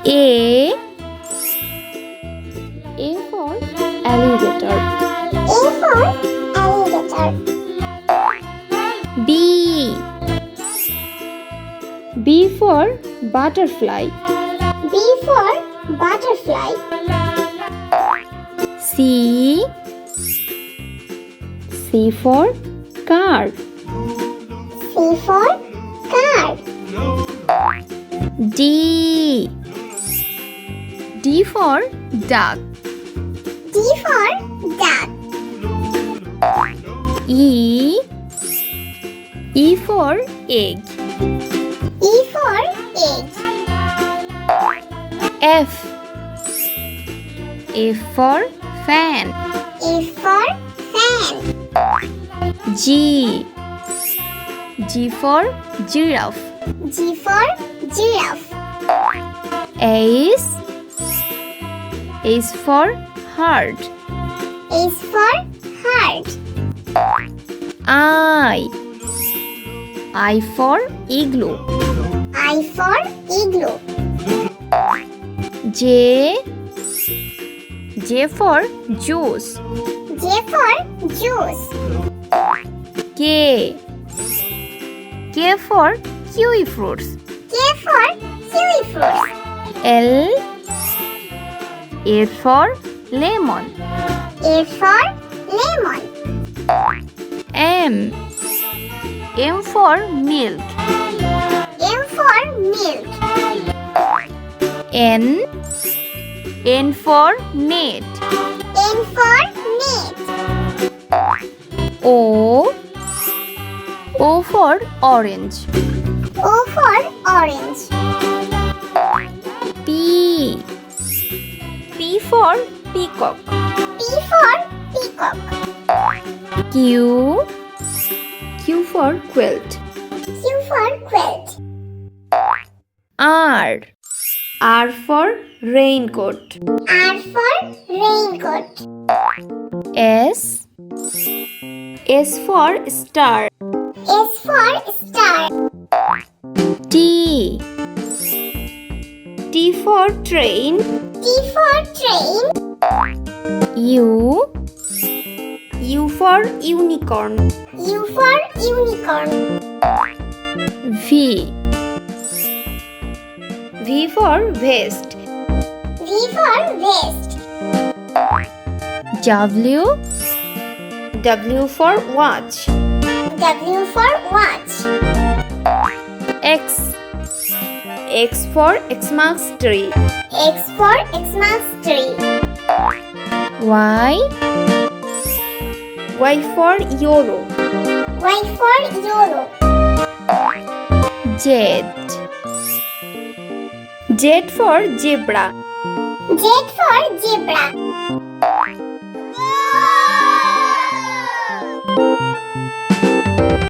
A for alligator. A for alligator. B for butterfly. B for butterfly. C for car. C for car. D for duck. D for duck. E for egg. E for egg. F for fan. F for fan. G for giraffe. G for giraffe. H for heart. H for heart. I for igloo. I for igloo. J for juice. J for juice. K for kiwi fruits. K for kiwi fruits. L for lemon. A for lemon. M for milk. M for milk. N for net. N for net. O for orange. O for orange. P for peacock. P for peacock. Q for quilt. Q for quilt. R for raincoat. R for raincoat. S for star. S for star. T for train. T for train. U for unicorn. U for unicorn. V for vest. V for vest. W for watch. W for watch. X for Xmas tree. X for Xmas tree. Y for YOLO. Y for YOLO. Z for zebra. Z for zebra.